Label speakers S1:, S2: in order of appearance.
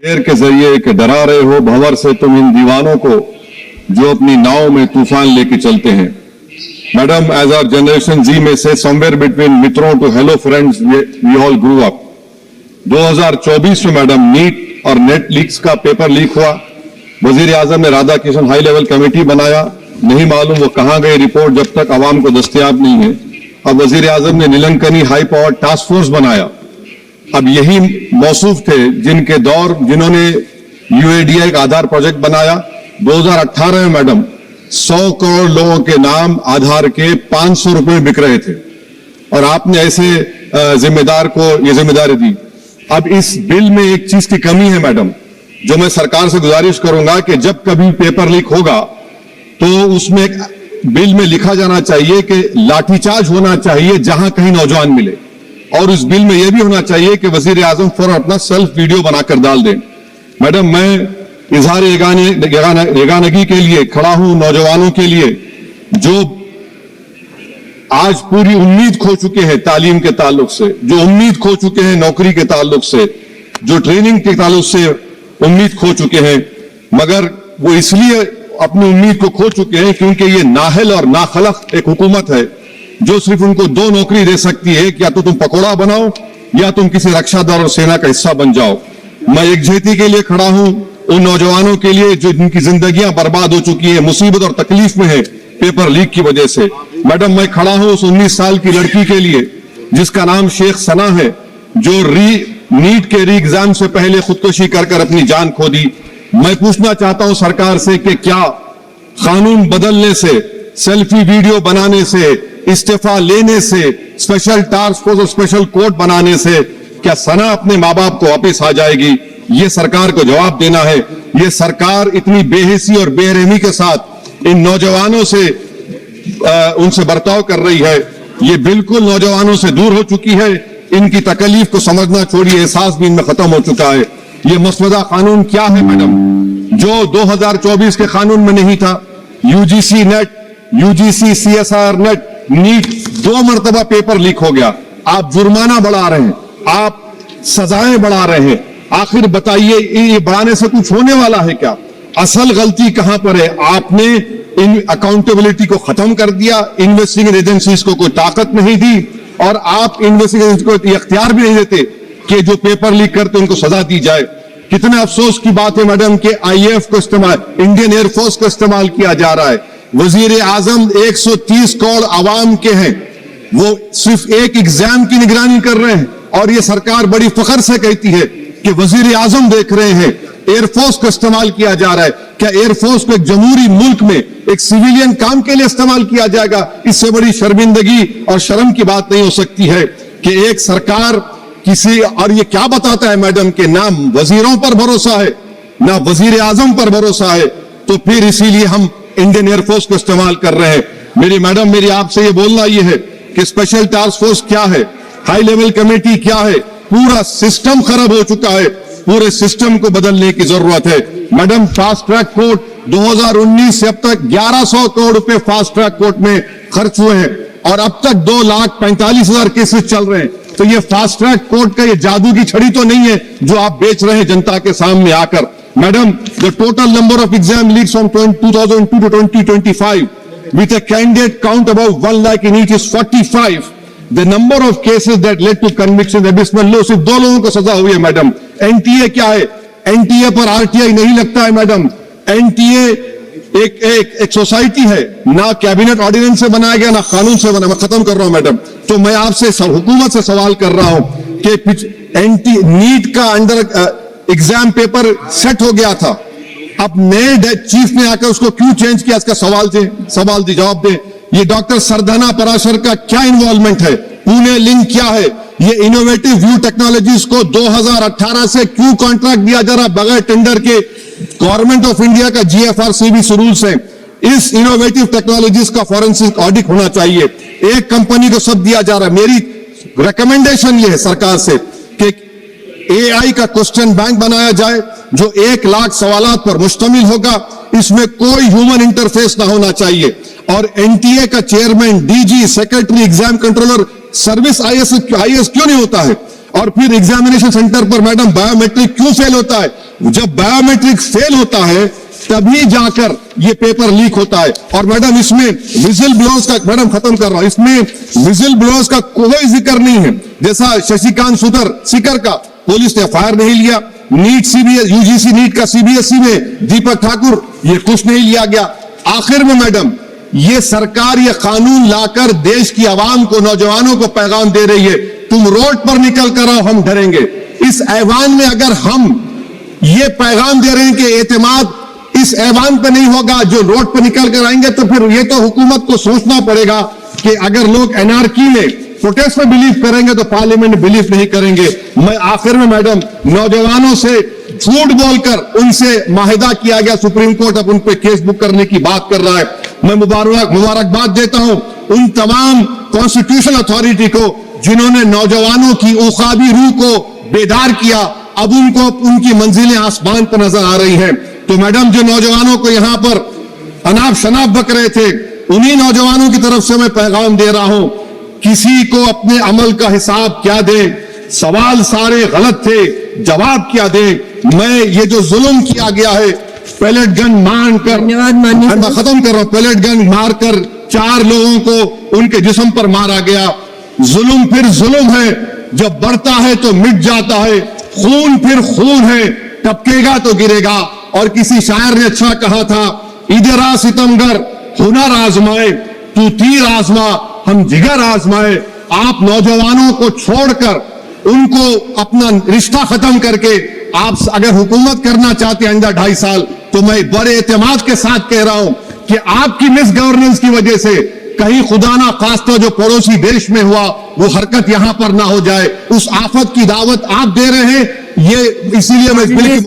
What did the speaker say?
S1: शेर के जरिए कि डरा रहे हो भंवर से तुम इन दीवानों को जो अपनी नाव में तूफान लेके चलते हैं. Madam, as our generation Z may say, somewhere between मित्रों to hello friends, we all grew up. 2024 में मैडम नीट और नेट लीक्स का पेपर लीक हुआ. वजीर आजम ने Radha Kishan high level committee बनाया. नहीं मालूम वो कहां गई रिपोर्ट जब तक आवाम को दस्तयाब नहीं है. अब वजीर आजम ने नीलंकनी हाई पावर टास्क फोर्स बनाया. अब यही मौसूफ थे जिन्होंने यूएडीआई का आधार प्रोजेक्ट बनाया. 2018 में मैडम 100 करोड़ लोगों के नाम आधार के 500 रुपए में बिक रहे थे और आपने ऐसे जिम्मेदार को ये जिम्मेदारी दी. अब इस बिल में एक चीज की कमी है मैडम, जो मैं सरकार से गुजारिश करूंगा कि जब कभी पेपर लीक होगा तो उसमें बिल में लिखा जाना चाहिए कि लाठीचार्ज होना चाहिए जहां कहीं नौजवान मिले, और उस बिल में यह भी होना चाहिए कि वजीर आजम फौरन अपना सेल्फ वीडियो बनाकर डाल दें. मैडम, मैं इजहार यगानगी के लिए खड़ा हूं नौजवानों के लिए जो आज पूरी उम्मीद खो चुके हैं तालीम के ताल्लुक से, जो उम्मीद खो चुके हैं नौकरी के ताल्लुक से, जो ट्रेनिंग के ताल्लुक से उम्मीद खो चुके हैं. मगर वो इसलिए अपनी उम्मीद को खो चुके हैं क्योंकि ये नाहल और नाखलक एक हुकूमत है जो सिर्फ उनको 2 नौकरी दे सकती है कि या तो तुम पकौड़ा बनाओ या तुम किसी रक्षादल और सेना का हिस्सा बन जाओ. मैं एकजुहती के लिए खड़ा हूं उन नौजवानों के लिए जो जिनकी जिंदगियां बर्बाद हो चुकी है, मुसीबत और तकलीफ में है पेपर लीक की वजह से. मैडम, मैं खड़ा हूं उस 19 साल की लड़की के लिए जिसका नाम शेख सना है, जो नीट के री एग्जाम से पहले खुदकुशी कर अपनी जान खो दी. मैं पूछना चाहता हूं सरकार से कि क्या कानून बदलने से, सेल्फी वीडियो बनाने से, इस्तीफा लेने से, स्पेशल टास्क फोर्स और स्पेशल कोर्ट बनाने से क्या सना अपने माँ बाप को वापस आ जाएगी? ये सरकार को जवाब देना है. ये सरकार इतनी बेहिसी और बेरहमी के साथ इन नौजवानों से उनसे बर्ताव कर रही है. ये बिल्कुल नौजवानों से दूर हो चुकी है. इनकी तकलीफ को समझना छोड़िए, एहसास भी इनमें खत्म हो चुका है. ये मसवदा कानून क्या है मैडम, जो 2024 के कानून में नहीं था? UGC NET, UGC CSR NET, NEET 2 मरतबा पेपर लीक हो गया. आप जुर्माना बढ़ा रहे हैं, आप सजाएं बढ़ा रहे हैं. आखिर बताइए ये बढ़ाने से कुछ होने वाला है क्या? असल गलती कहां पर है? आपने इन अकाउंटेबिलिटी को खत्म कर दिया. इन्वेस्टिगेटिंग एजेंसीज को कोई ताकत नहीं दी और आप इन्वेस्टिगेशन को इख्तियार भी नहीं देते कि जो पेपर लीक करते उनको सजा दी जाए. कितने अफसोस की बात है मैडम कि आईएएफ को इस्तेमाल, इंडियन एयरफोर्स को इस्तेमाल किया जा रहा है. वजीर आजम 130 करोड़ आवाम के हैं, वो सिर्फ एक एग्जाम की निगरानी कर रहे हैं और ये सरकार बड़ी फख्र से कहती है कि वजीर आजम देख रहे हैं. एयरफोर्स को इस्तेमाल किया जा रहा है. क्या एयरफोर्स को एक जमहूरी मुल्क में एक सिविलियन काम के लिए इस्तेमाल किया जाएगा? इससे बड़ी शर्मिंदगी और शर्म की बात नहीं हो सकती है कि एक सरकार किसी, और ये क्या बताता है मैडम कि ना वजीरों पर भरोसा है ना वजीर आजम पर भरोसा है, तो फिर इसीलिए हम इंडियन एयरफोर्स को इस्तेमाल कर रहे हैं. मेरी मैडम, मेरी आपसे ये बोलना ये है कि स्पेशल टास्क फोर्स क्या है, हाई लेवल कमेटी क्या है? पूरा सिस्टम खराब हो चुका है. पूरे सिस्टम को बदलने की जरूरत है. मैडम, फास्ट ट्रैक कोर्ट 2019 से अब तक 1100 करोड़ रुपए फास्ट ट्रैक कोर्ट में खर्च हुए हैं और अब तक 2,45,000 केसेस चल रहे हैं. तो ये फास्ट ट्रैक कोर्ट का ये जादू की छड़ी तो नहीं है जो आप बेच रहे हैं जनता के सामने आकर. Madam, the total number of exam leaks from 2002 to 2025 with a candidate count above 1 lakh in each is 45. The number of cases that led to conviction abysmal low. सिर्फ 2 लोगों को सजा हुई है मैडम. एनटीए क्या है? एनटीए पर RTI नहीं लगता है मैडम. एनटीए एक सोसाइटी है, ना कैबिनेट ऑर्डिनेंस से बनाया गया ना कानून से बना. मैं खत्म कर रहा हूं मैडम. तो मैं आपसे हुकूमत से सवाल कर रहा हूं कि नीट का अंडर एग्जाम पेपर सेट हो गया था, अब नए चीफ ने आकर उसको क्यों चेंज किया? इसका सवाल जवाब दे. ये डॉक्टर सरदाना पराशर का क्या इन्वॉल्वमेंट है? पुणे लिंक क्या है? ये इनोवेटिव व्यू टेक्नोलॉजीज को 2018 से क्यों कॉन्ट्रैक्ट दिया जा रहा बगैर टेंडर के? गवर्नमेंट ऑफ इंडिया का जीएफआरसीबी रूल्स है. इस इनोवेटिव टेक्नोलॉजीज का फॉरेंसिक ऑडिट होना चाहिए. एक कंपनी को सब दिया जा रहा है. मेरी रिकमेंडेशन ये है सरकार से कि एआई का क्वेश्चन बैंक बनाया जाए जो 1 लाख सवालात पर मुश्तमिल होगा. इसमें कोई ह्यूमन इंटरफेस ना होना चाहिए. और एनटीए का chairman, DG, secretary, exam controller, service IAS क्यों नहीं होता है? और फिर एग्जामिनेशन सेंटर पर मैडम बायोमेट्रिक क्यों फेल होता है? جب بایومیٹرک فیل ہوتا ہے تبھی جا کر یہ پیپر لیک ہوتا ہے. اور میڈم اس میں وزل بلوز کا، میڈم ختم کر رہا ہوں، اس میں وزل بلوز کا کوئی ذکر نہیں ہے. جیسا ششی کانت سکر کا پولیس نے FIR نہیں لیا، نیٹ UGC نیٹ کا CBSE میں دیپک ٹھاکر یہ کچھ نہیں لیا گیا. آخر میں میڈم یہ سرکار یہ قانون لا کر دیش کی عوام کو، نوجوانوں کو پیغام دے رہی ہے تم روڈ پر نکل کر آؤ، ہم ڈریں گے. اس ایوان میں اگر ہم یہ پیغام دے رہے ہیں کہ اعتماد اس ایوان پہ نہیں ہوگا، جو روڈ پہ نکل کر آئیں گے، تو پھر یہ تو حکومت کو سوچنا پڑے گا کہ اگر لوگ NRQ میں پروٹیسٹ میں بلیو کریں گے تو پارلیمنٹ میں بلیو نہیں کریں گے. میں آخر میں میڈم نوجوانوں سے جھوٹ بول کر ان سے معاہدہ کیا گیا، سپریم کورٹ اب ان پہ کیس بک کرنے کی بات کر رہا ہے. میں مبارکباد دیتا ہوں ان تمام کانسٹیٹیوشنل اتھارٹی کو جنہوں نے نوجوانوں کی اوخابی روح کو بیدار کیا. اب ان کو ان کی منزلیں آسمان پر نظر آ رہی ہیں. تو میڈم جو نوجوانوں کو یہاں پر اناپ شناپ بک رہے تھے، انہی نوجوانوں کی طرف سے میں پیغام دے رہا ہوں، کسی کو اپنے عمل کا حساب کیا دے، سوال سارے غلط تھے، جواب کیا دے. میں یہ جو ظلم کیا گیا ہے، پیلٹ گن مان کر، میں ختم کر رہا ہوں، پیلٹ گن مار کر 4 لوگوں کو ان کے جسم پر مارا گیا. ظلم پھر ظلم ہے، جب بڑھتا ہے تو مٹ جاتا ہے. خون پھر خون ہے، ٹپکے گا تو گرے گا. اور کسی شاعر نے اچھا کہا تھا، ادھر آ ستمگر ہنر آزمائے، تو تیر آزما ہم جگر آزمائے. آپ نوجوانوں کو چھوڑ کر ان کو اپنا رشتہ ختم کر کے آپ اگر حکومت کرنا چاہتے ہیں آئندہ 2.5 سال، تو میں بڑے اعتماد کے ساتھ کہہ رہا ہوں کہ آپ کی مس گورننس کی وجہ سے کہیں خدا نہ خواستہ جو پڑوسی دیش میں ہوا وہ حرکت یہاں پر نہ ہو جائے. اس آفت کی دعوت آپ دے رہے ہیں، یہ اسی لیے میں اس بل کی